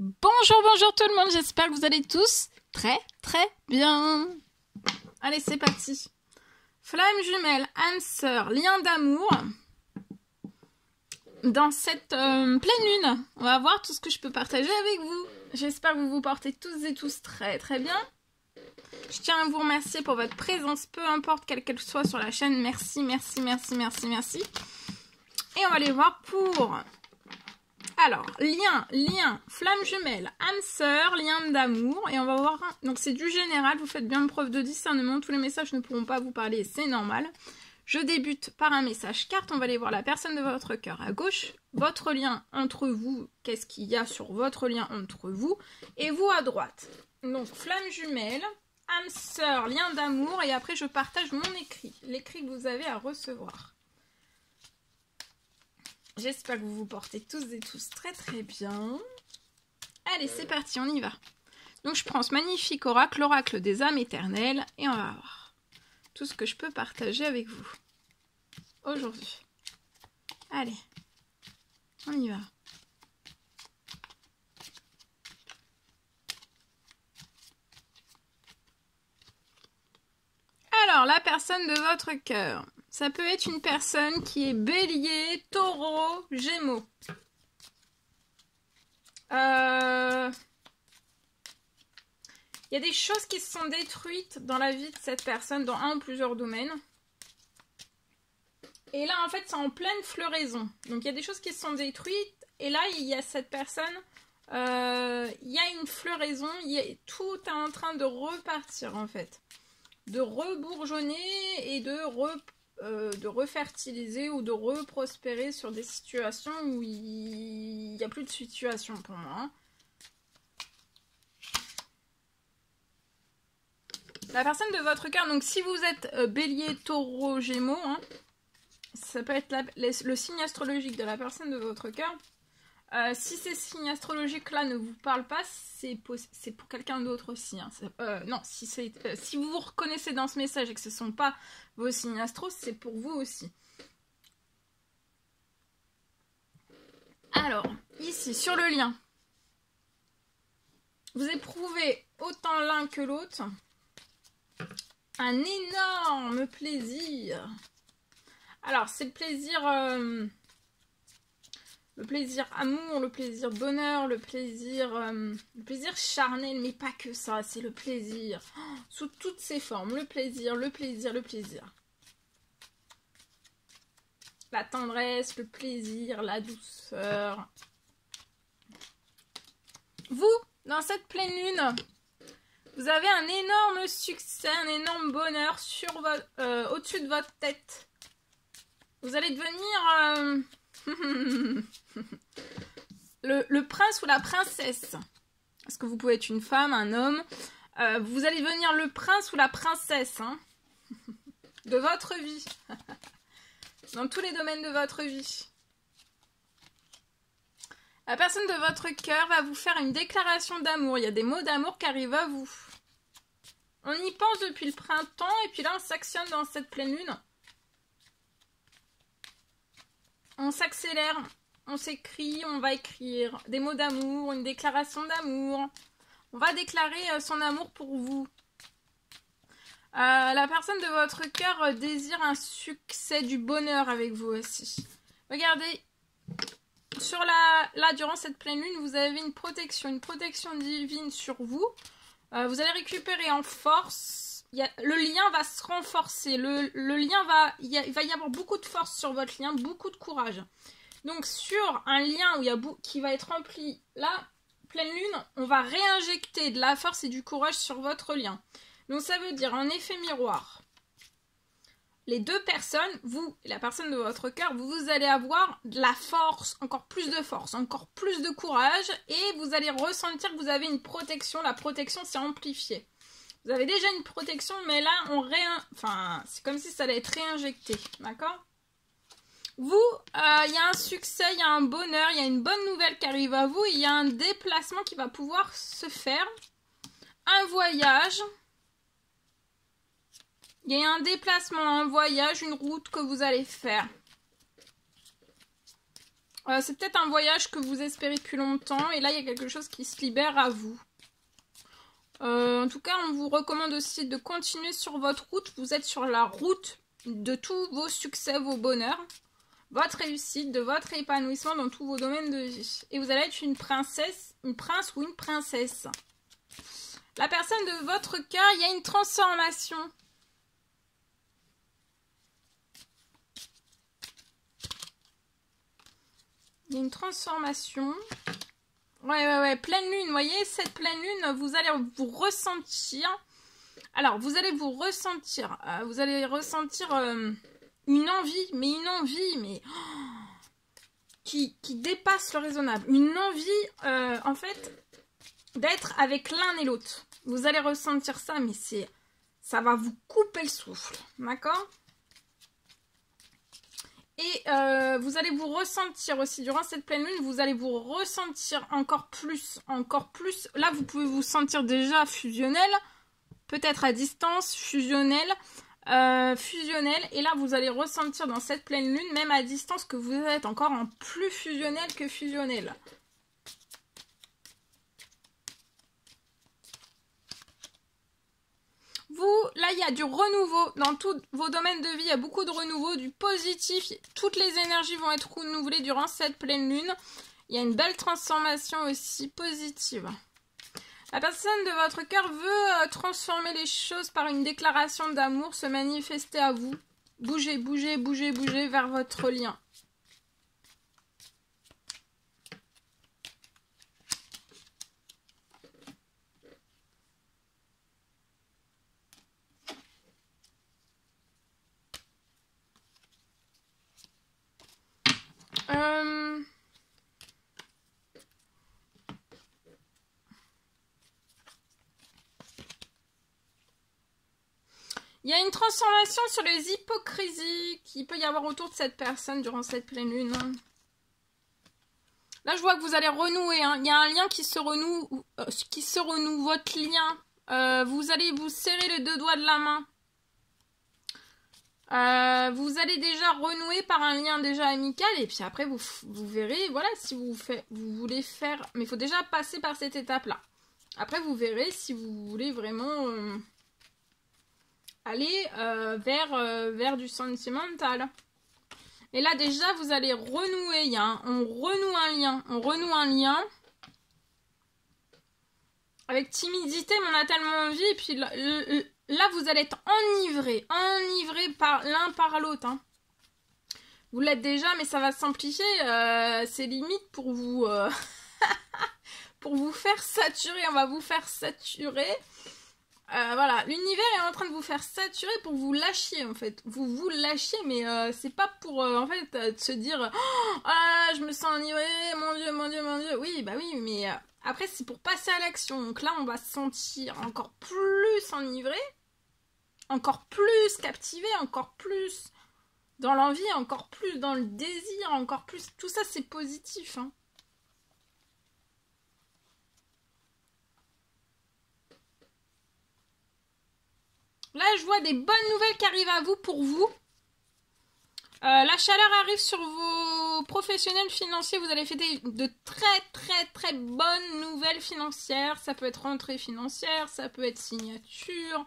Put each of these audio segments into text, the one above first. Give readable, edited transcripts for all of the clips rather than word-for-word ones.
Bonjour, bonjour tout le monde, j'espère que vous allez tous très bien. Allez, c'est parti. Flamme jumelle, âme sœur, lien d'amour. Dans cette pleine lune, on va voir tout ce que je peux partager avec vous. J'espère que vous vous portez tous et tous très bien. Je tiens à vous remercier pour votre présence, peu importe quelle qu'elle soit sur la chaîne. Merci. Et on va aller voir pour... Alors, lien, flamme jumelle, âme sœur, lien d'amour. Et on va voir... Donc c'est du général, vous faites bien preuve de discernement. Tous les messages ne pourront pas vous parler, c'est normal. Je débute par un message carte. On va aller voir la personne de votre cœur à gauche. Votre lien entre vous, qu'est-ce qu'il y a sur votre lien entre vous. Et vous à droite. Donc flamme jumelle, âme sœur, lien d'amour. Et après je partage mon écrit. L'écrit que vous avez à recevoir. J'espère que vous vous portez tous et tous très bien. Allez, c'est parti, on y va. Donc je prends ce magnifique oracle, l'oracle des âmes éternelles, et on va voir tout ce que je peux partager avec vous aujourd'hui. Allez, on y va. Alors, la personne de votre cœur. Ça peut être une personne qui est bélier, taureau, gémeaux. Il y a des choses qui se sont détruites dans la vie de cette personne, dans un ou plusieurs domaines. Et là, en fait, c'est en pleine floraison. Donc, il y a des choses qui se sont détruites. Et là, il y a cette personne, il y a une floraison. Tout est en train de repartir, en fait. De rebourgeonner et de refertiliser ou de reprospérer sur des situations où il n'y a plus de situation pour moi. Hein. La personne de votre cœur, donc si vous êtes bélier, taureau, gémeaux, hein, ça peut être le signe astrologique de la personne de votre cœur. Si ces signes astrologiques-là ne vous parlent pas, c'est pour quelqu'un d'autre aussi. Hein. Non, si vous vous reconnaissez dans ce message et que ce ne sont pas vos signes astro, c'est pour vous aussi. Alors, ici, sur le lien, vous éprouvez autant l'un que l'autre un énorme plaisir. Alors, c'est le plaisir... le plaisir amour, le plaisir bonheur, le plaisir charnel, mais pas que ça, c'est le plaisir. Oh, sous toutes ses formes, le plaisir. La tendresse, le plaisir, la douceur. Vous, dans cette pleine lune, vous avez un énorme succès, un énorme bonheur sur au-dessus de votre tête. Vous allez devenir... le prince ou la princesse, parce que vous pouvez être une femme, un homme, vous allez devenir le prince ou la princesse hein, de votre vie, dans tous les domaines de votre vie. La personne de votre cœur va vous faire une déclaration d'amour, il y a des mots d'amour qui arrivent à vous. On y pense depuis le printemps, et puis là on s'actionne dans cette pleine lune. On s'accélère, on s'écrit, on va écrire des mots d'amour, une déclaration d'amour. On va déclarer son amour pour vous. La personne de votre cœur désire un succès, du bonheur avec vous aussi. Regardez, sur là, durant cette pleine lune, vous avez une protection divine sur vous. Vous allez récupérer en force. Le lien va se renforcer, le lien il va y avoir beaucoup de force sur votre lien, beaucoup de courage. Donc sur un lien qui va être rempli, là, pleine lune, on va réinjecter de la force et du courage sur votre lien. Donc ça veut dire en effet miroir. Les deux personnes, vous et la personne de votre cœur, vous allez avoir de la force, encore plus de courage et vous allez ressentir que vous avez une protection. La protection s'est amplifiée. Vous avez déjà une protection, mais là, c'est comme si ça allait être réinjecté, d'accord? Vous, il y a un succès, il y a un bonheur, il y a une bonne nouvelle qui arrive à vous, il y a un déplacement qui va pouvoir se faire, un voyage, il y a un déplacement, un voyage, une route que vous allez faire. C'est peut-être un voyage que vous espérez depuis longtemps. Et là, il y a quelque chose qui se libère à vous. En tout cas, on vous recommande aussi de continuer sur votre route. Vous êtes sur la route de tous vos succès, vos bonheurs, votre réussite, de votre épanouissement dans tous vos domaines de vie. Et vous allez être une princesse, une prince ou une princesse. La personne de votre cœur, il y a une transformation. Il y a une transformation. Ouais. Pleine lune, vous voyez, cette pleine lune, vous allez vous ressentir. Alors, vous allez ressentir une envie, mais qui dépasse le raisonnable. Une envie, en fait, d'être avec l'un et l'autre. Vous allez ressentir ça, mais ça va vous couper le souffle, d'accord? Et vous allez vous ressentir aussi, durant cette pleine lune, vous allez vous ressentir encore plus. Là, vous pouvez vous sentir déjà fusionnel, peut-être à distance, fusionnel. Et là, vous allez ressentir dans cette pleine lune, même à distance, que vous êtes encore en plus fusionnel que fusionnel. Là, il y a du renouveau dans tous vos domaines de vie. Il y a beaucoup de renouveau, du positif. Toutes les énergies vont être renouvelées durant cette pleine lune. Il y a une belle transformation aussi positive. La personne de votre cœur veut transformer les choses par une déclaration d'amour, se manifester à vous. Bougez vers votre lien. Il y a une transformation sur les hypocrisies qu'il peut y avoir autour de cette personne durant cette pleine lune. Là, je vois que vous allez renouer. Hein. Il y a un lien qui se renoue, votre lien. Vous allez vous serrer les deux doigts de la main. Vous allez déjà renouer par un lien déjà amical. Et puis après, vous verrez, voilà, si vous voulez faire... Mais il faut déjà passer par cette étape-là. Après, vous verrez si vous voulez vraiment... aller vers du sentimental. Et là déjà vous allez renouer, on renoue un lien avec timidité, mais on a tellement envie, et puis là vous allez être enivré par l'un par l'autre. Hein. Vous l'êtes déjà, mais ça va s'amplifier, c'est limite pour vous pour vous faire saturer, on va vous faire saturer. Voilà, l'univers est en train de vous faire saturer pour vous lâcher en fait. Vous lâchez, mais c'est pas pour en fait se dire oh, ah je me sens enivré, mon dieu. Oui, bah oui, mais après c'est pour passer à l'action. Donc là on va se sentir encore plus enivré, encore plus captivé, encore plus dans l'envie, encore plus dans le désir, encore plus. Tout ça c'est positif. Hein. Là, je vois des bonnes nouvelles qui arrivent à vous pour vous. La chaleur arrive sur vos professionnels financiers. Vous allez fêter de très bonnes nouvelles financières. Ça peut être rentrée financière, ça peut être signature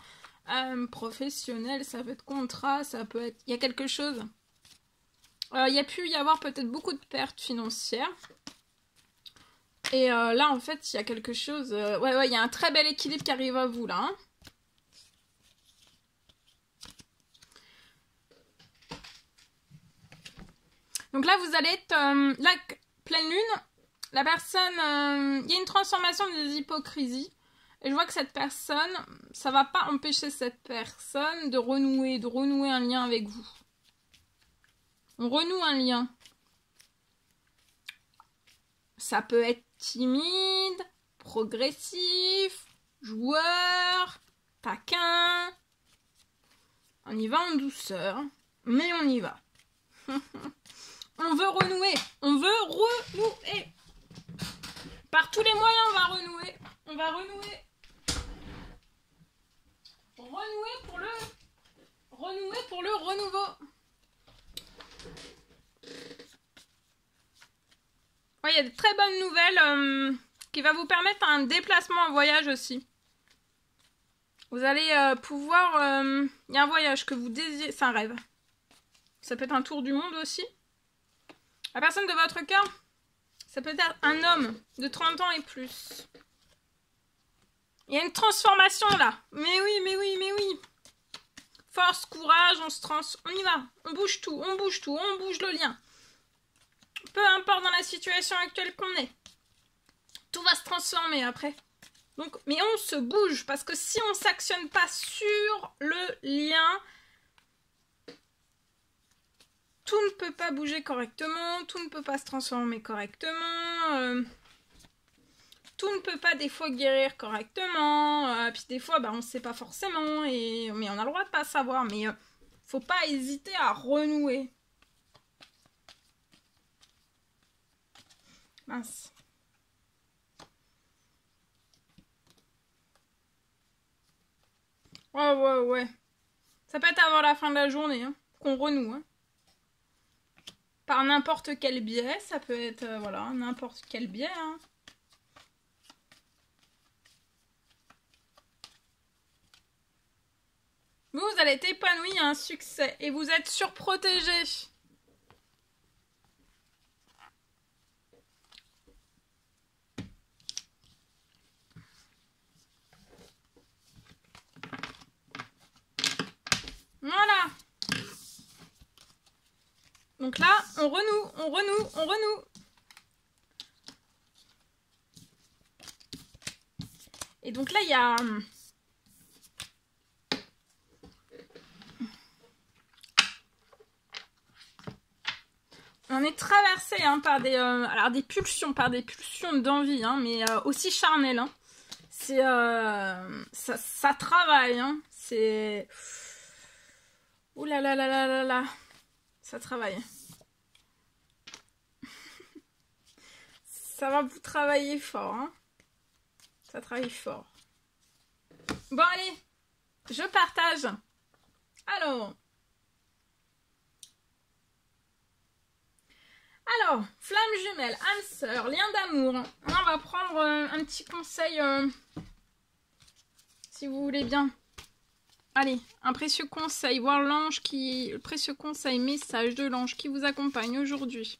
professionnelle, ça peut être contrat, ça peut être... Il y a quelque chose. Il y a pu y avoir peut-être beaucoup de pertes financières. Et là, en fait, il y a quelque chose... Ouais, il y a un très bel équilibre qui arrive à vous, là. Hein. Donc là, vous allez être... la pleine lune, la personne... Il y a une transformation des hypocrisies. Et je vois que cette personne, ça va pas empêcher cette personne de renouer un lien avec vous. On renoue un lien. Ça peut être timide, progressif, joueur, taquin. On y va en douceur, mais on y va. On veut renouer. Par tous les moyens, on va renouer. Renouer pour le renouveau. Ouais, il y a de très bonnes nouvelles qui va vous permettre un déplacement en voyage aussi. Vous allez pouvoir... Il y a un voyage que vous désirez... C'est un rêve. Ça peut être un tour du monde aussi. La personne de votre cœur, ça peut être un homme de 30 ans et plus. Il y a une transformation là. Mais oui, mais oui, mais oui. Force, courage, on y va. On bouge tout, on bouge tout, on bouge le lien. Peu importe dans la situation actuelle qu'on est. Tout va se transformer après. Donc, mais on se bouge parce que si on ne s'actionne pas sur le lien, tout ne peut pas bouger correctement, tout ne peut pas se transformer correctement, tout ne peut pas des fois guérir correctement, puis des fois on ne sait pas forcément, mais on a le droit de pas savoir, mais faut pas hésiter à renouer. Mince. Ouais. Ça peut être avant la fin de la journée, hein, qu'on renoue. Hein. Par n'importe quel biais, ça peut être, voilà, n'importe quel biais. Hein. Vous allez être épanoui à un succès et vous êtes surprotégé. Voilà. Donc là, on renoue. Et donc là, il y a... On est traversé hein, par des, alors des pulsions d'envie, hein, mais aussi charnelles. Hein. C'est... ça travaille, hein. C'est... Ouh là là là là là là. Ça travaille. Ça va vous travailler fort. Hein. Ça travaille fort. Bon allez, je partage. Alors, flamme jumelle, âme sœur, lien d'amour. On va prendre un petit conseil, si vous voulez bien. Allez, un précieux conseil, voir l'ange qui... Le précieux conseil, message de l'ange qui vous accompagne aujourd'hui.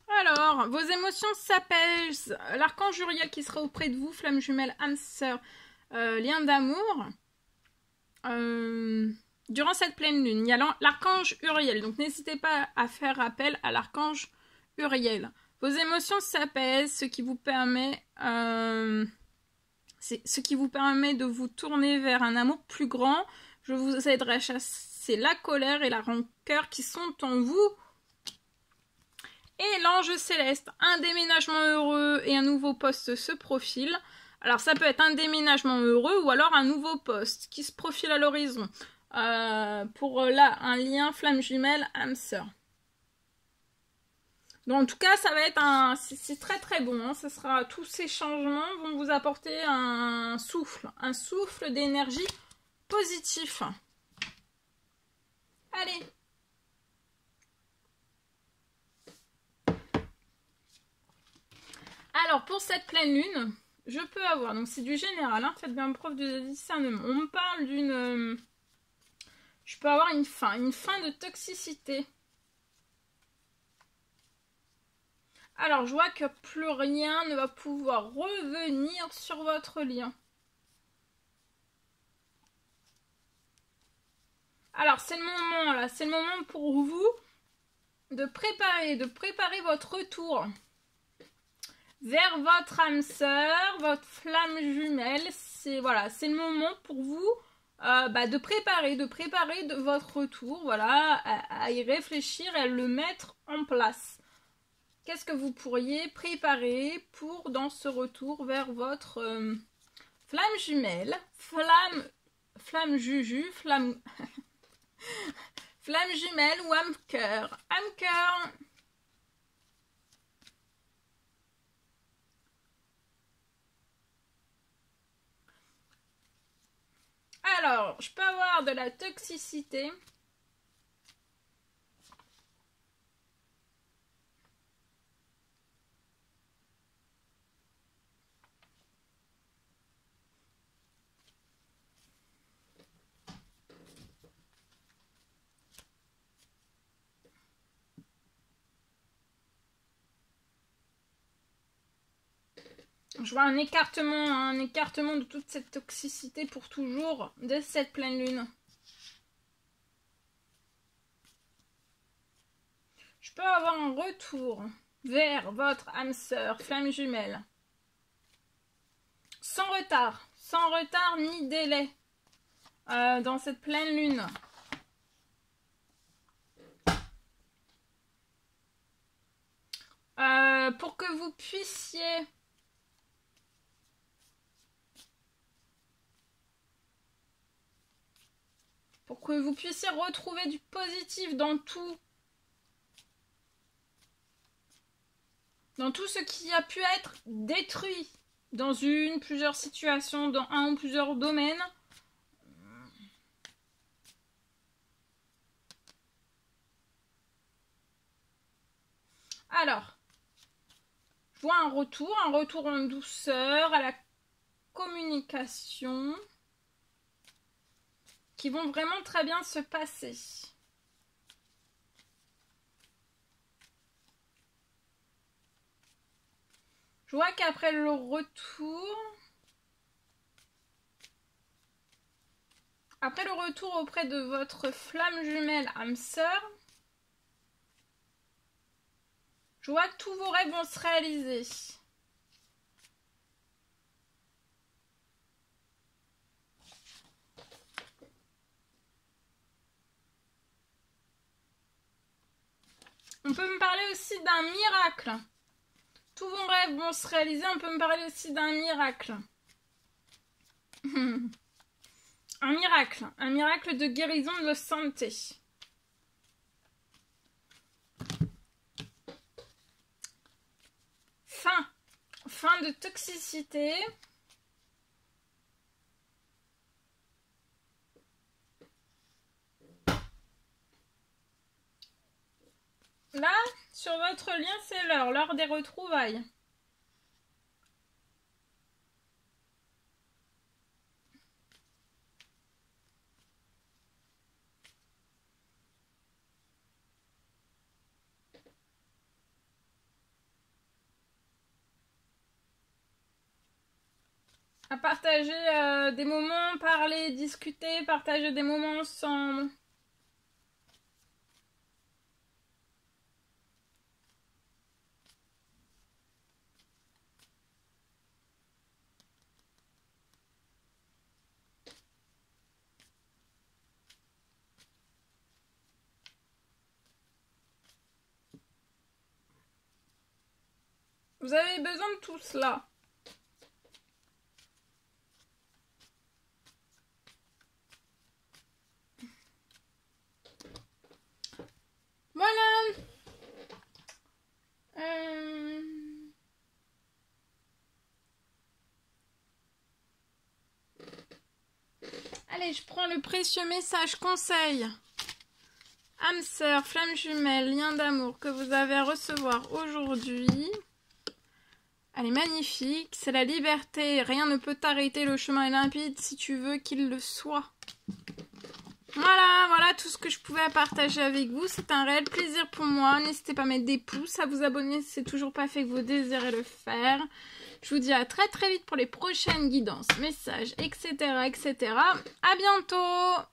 Alors, vos émotions s'apaisent. L'archange Uriel qui sera auprès de vous, flamme jumelle, âme sœur, lien d'amour. Durant cette pleine lune, il y a l'archange Uriel. Donc, n'hésitez pas à faire appel à l'archange Uriel. Vos émotions s'apaisent, ce qui vous permet... c'est ce qui vous permet de vous tourner vers un amour plus grand. Je vous aiderai à chasser la colère et la rancœur qui sont en vous. Et l'ange céleste, un déménagement heureux et un nouveau poste se profilent. Alors ça peut être un déménagement heureux ou alors un nouveau poste qui se profile à l'horizon. Pour là, un lien flamme jumelle âme sœur. Donc en tout cas, ça va être un... C'est très très bon. Hein. Ça sera... Tous ces changements vont vous apporter un souffle d'énergie positif. Allez. Alors, pour cette pleine lune, je peux avoir... Donc c'est du général, hein, faites bien preuve de discernement. On me parle d'une... je peux avoir une fin de toxicité. Alors, je vois que plus rien ne va pouvoir revenir sur votre lien. Alors, c'est le moment, là. C'est le moment pour vous de préparer votre retour vers votre âme sœur, votre flamme jumelle. C'est voilà, c'est le moment pour vous de préparer votre retour, voilà, à y réfléchir et à le mettre en place. Qu'est-ce que vous pourriez préparer pour dans ce retour vers votre flamme jumelle, flamme juju, flamme jumelle ou âme cœur. Âme cœur. Alors, je peux avoir de la toxicité. Je vois un écartement de toute cette toxicité pour toujours dès cette pleine lune. Je peux avoir un retour vers votre âme sœur, flamme jumelle. Sans retard ni délai dans cette pleine lune. Pour que vous puissiez retrouver du positif dans tout ce qui a pu être détruit dans plusieurs situations, dans un ou plusieurs domaines. Alors, je vois un retour en douceur, à la communication, qui vont vraiment très bien se passer. Je vois qu'après le retour auprès de votre flamme jumelle âme sœur, je vois que tous vos rêves vont se réaliser. On peut me parler aussi d'un miracle. Tous vos rêves vont se réaliser. On peut me parler aussi d'un miracle. Un miracle de guérison de la santé. Fin de toxicité. Là, sur votre lien, c'est l'heure des retrouvailles. À partager des moments, parler, discuter, partager des moments ensemble. Vous avez besoin de tout cela. Voilà. Allez, je prends le précieux message conseil. Âme sœur, flamme jumelle, lien d'amour que vous avez à recevoir aujourd'hui. Elle est magnifique. C'est la liberté. Rien ne peut t'arrêter. Le chemin est limpide si tu veux qu'il le soit. Voilà tout ce que je pouvais partager avec vous. C'est un réel plaisir pour moi. N'hésitez pas à mettre des pouces, à vous abonner si c'est toujours pas fait que vous désirez le faire. Je vous dis à très vite pour les prochaines guidances, messages, etc. À bientôt!